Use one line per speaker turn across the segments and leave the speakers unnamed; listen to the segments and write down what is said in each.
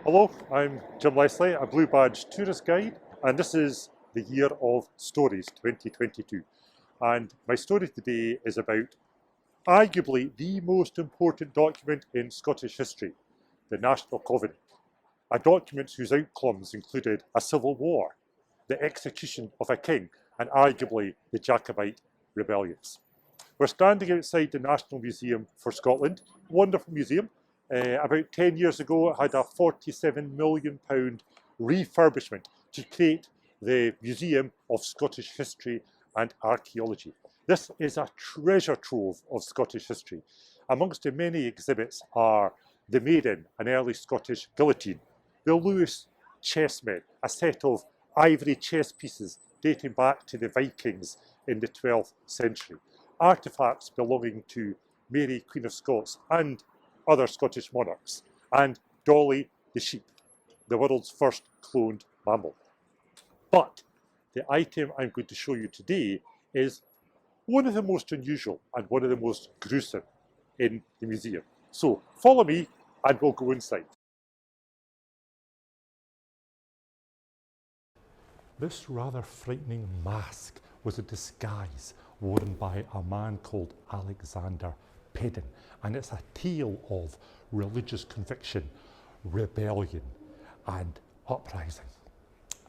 Hello, I'm Jim Leslie, a Blue Badge tourist guide, and this is the Year of Stories 2022. And my story today is about arguably the most important document in Scottish history, the National Covenant, a document whose outcomes included a civil war, the execution of a king, and arguably the Jacobite rebellions. We're standing outside the National Museum for Scotland, wonderful museum. About 10 years ago, it had a £47 million refurbishment to create the Museum of Scottish History and Archaeology. This is a treasure trove of Scottish history. Amongst the many exhibits are the Maiden, an early Scottish guillotine, the Lewis chessmen, a set of ivory chess pieces dating back to the Vikings in the 12th century, artefacts belonging to Mary, Queen of Scots, and other Scottish monarchs, and Dolly the sheep, the world's first cloned mammal. But the item I'm going to show you today is one of the most unusual and one of the most gruesome in the museum. So follow me and we'll go inside. This rather frightening mask was a disguise worn by a man called Alexander Pedin, and it's a tale of religious conviction, rebellion, and uprising.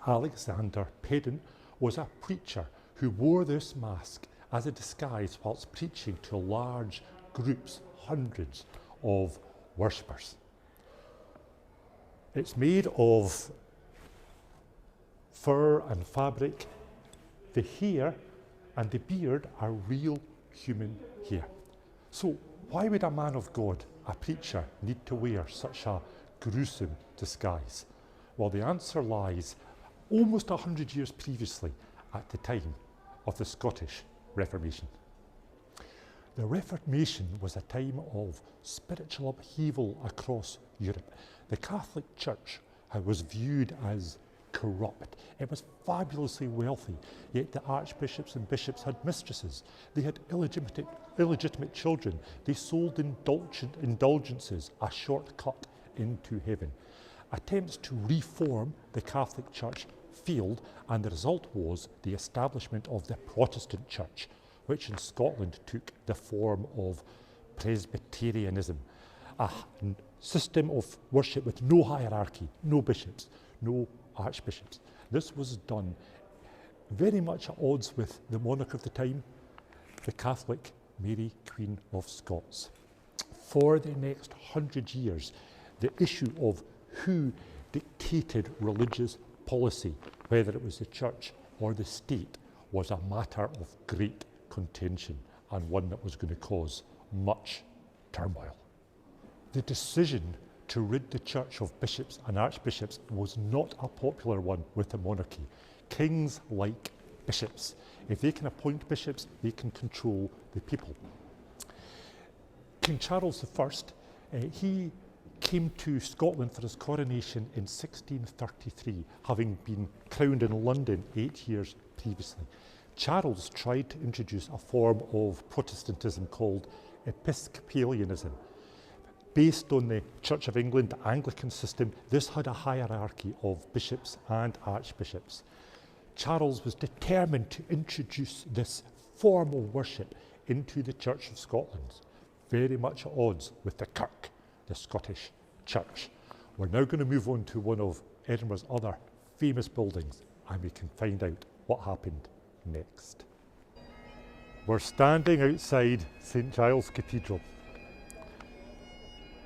Alexander Pedin was a preacher who wore this mask as a disguise whilst preaching to large groups, hundreds of worshippers. It's made of fur and fabric. The hair and the beard are real human hair. So why would a man of God, a preacher, need to wear such a gruesome disguise? Well, the answer lies almost 100 years previously, at the time of the Scottish Reformation. The Reformation was a time of spiritual upheaval across Europe. The Catholic Church was viewed as corrupt. It was fabulously wealthy, yet the archbishops and bishops had mistresses. They had illegitimate children. They sold indulgences, a shortcut into heaven. Attempts to reform the Catholic Church failed, and the result was the establishment of the Protestant Church, which in Scotland took the form of Presbyterianism, a system of worship with no hierarchy, no bishops, no archbishops. This was done very much at odds with the monarch of the time, the Catholic Mary, Queen of Scots. For the next 100 years, the issue of who dictated religious policy, whether it was the church or the state, was a matter of great contention and one that was going to cause much turmoil. The decision to rid the church of bishops and archbishops was not a popular one with the monarchy. Kings like bishops. If they can appoint bishops, they can control the people. King Charles I, he came to Scotland for his coronation in 1633, having been crowned in London 8 years previously. Charles tried to introduce a form of Protestantism called Episcopalianism. Based on the Church of England, the Anglican system, this had a hierarchy of bishops and archbishops. Charles was determined to introduce this form of worship into the Church of Scotland, very much at odds with the Kirk, the Scottish Church. We're now going to move on to one of Edinburgh's other famous buildings, and we can find out what happened next. We're standing outside St Giles Cathedral.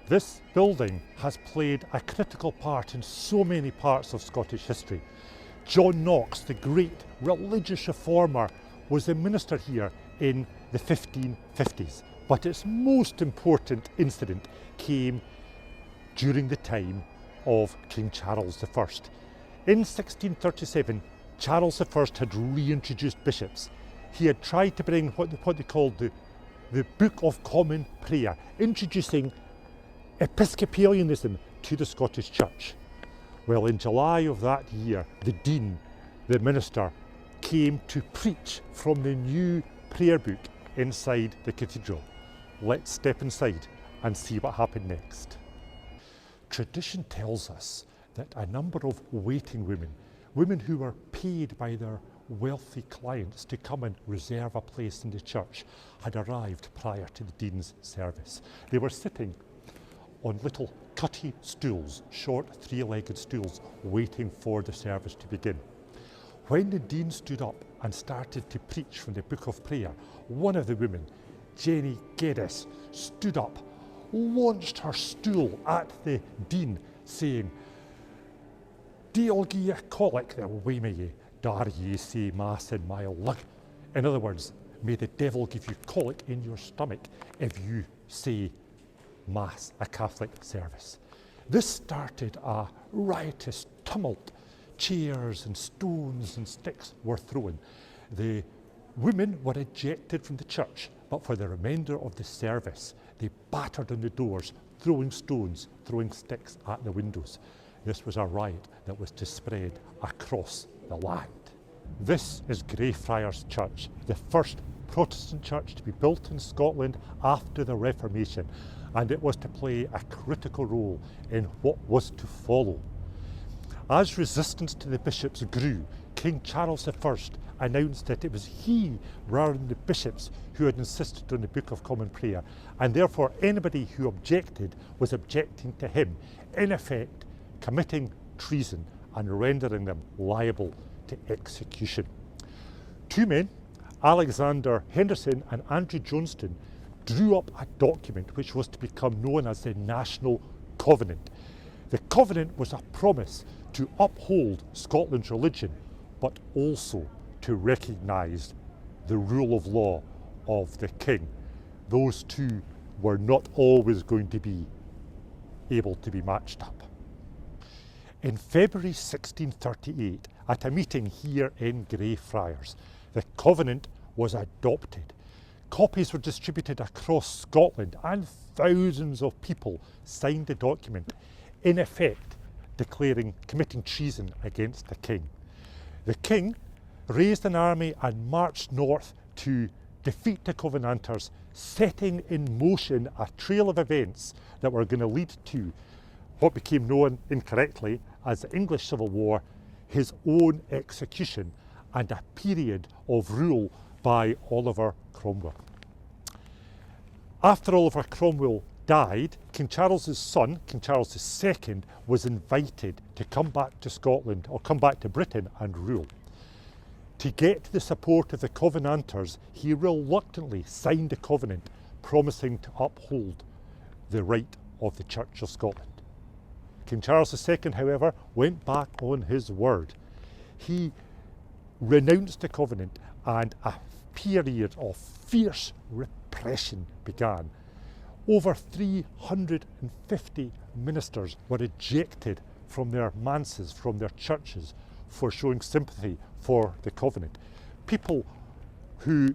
This building has played a critical part in so many parts of Scottish history. John Knox, the great religious reformer, was the minister here in the 1550s. But its most important incident came during the time of King Charles I. In 1637, Charles I had reintroduced bishops. He had tried to bring what they called the Book of Common Prayer, introducing Episcopalianism to the Scottish Church. Well, in July of that year, the Dean, the minister, came to preach from the new prayer book inside the cathedral. Let's step inside and see what happened next. Tradition tells us that a number of waiting women, women who were paid by their wealthy clients to come and reserve a place in the church, had arrived prior to the Dean's service. They were sitting on little cutty stools, short three-legged stools, waiting for the service to begin. When the Dean stood up and started to preach from the Book of Prayer, one of the women, Jenny Geddes, stood up, launched her stool at the Dean, saying, "Diolgi y colic the way may ye, dar ye say mass in my lug." In other words, may the devil give you colic in your stomach if you say mass, a Catholic service. This started a riotous tumult. Chairs and stones and sticks were thrown. The women were ejected from the church, but for the remainder of the service, they battered on the doors, throwing stones, throwing sticks at the windows. This was a riot that was to spread across the land. This is Greyfriars Church, the first Protestant church to be built in Scotland after the Reformation, and it was to play a critical role in what was to follow. As resistance to the bishops grew, King Charles I announced that it was he, rather than the bishops, who had insisted on the Book of Common Prayer, and therefore anybody who objected was objecting to him, in effect committing treason and rendering them liable to execution. Two men, Alexander Henderson and Andrew Johnston, drew up a document which was to become known as the National Covenant. The Covenant was a promise to uphold Scotland's religion, but also to recognise the rule of law of the king. Those two were not always going to be able to be matched up. In February 1638, at a meeting here in Greyfriars, the Covenant was adopted. Copies were distributed across Scotland and thousands of people signed the document, in effect committing treason against the king. The king raised an army and marched north to defeat the Covenanters, setting in motion a trail of events that were going to lead to what became known incorrectly as the English Civil War, his own execution, and a period of rule by Oliver Cromwell. After Oliver Cromwell died, King Charles's son, King Charles II, was invited to come back to Scotland, or come back to Britain and rule. To get the support of the Covenanters, he reluctantly signed a covenant promising to uphold the right of the Church of Scotland. King Charles II, however, went back on his word. He renounced the covenant and a period of fierce repression began. Over 350 ministers were ejected from their manses, from their churches, for showing sympathy for the covenant. People who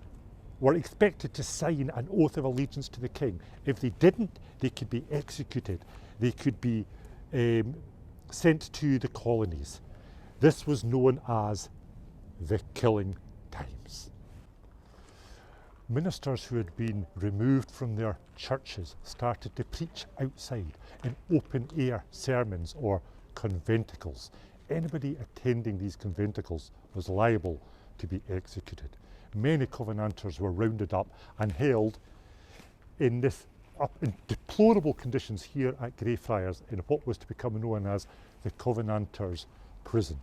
were expected to sign an oath of allegiance to the king, if they didn't, they could be executed. They could be sent to the colonies. This was known as the killing times. Ministers who had been removed from their churches started to preach outside in open air sermons or conventicles. Anybody attending these conventicles was liable to be executed. Many Covenanters were rounded up and held in deplorable conditions here at Greyfriars in what was to become known as the Covenanters' prison.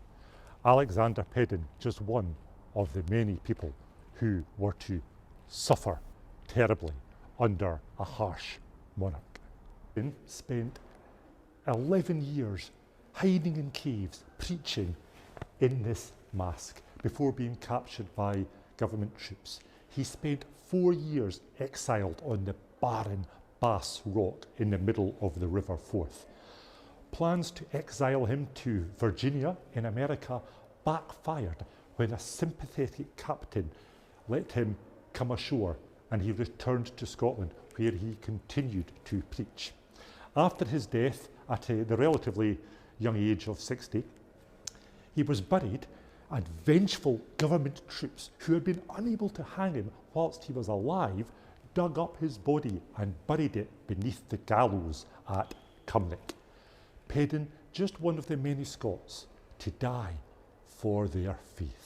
Alexander Pedden, just one of the many people who were to suffer terribly under a harsh monarch. He spent 11 years hiding in caves, preaching in this mask before being captured by government troops. He spent 4 years exiled on the barren Bass Rock in the middle of the River Forth. Plans to exile him to Virginia in America backfired when a sympathetic captain let him come ashore and he returned to Scotland, where he continued to preach. After his death at the relatively young age of 60, he was buried, and vengeful government troops who had been unable to hang him whilst he was alive dug up his body and buried it beneath the gallows at Cumnock. Pedden, just one of the many Scots to die for their faith.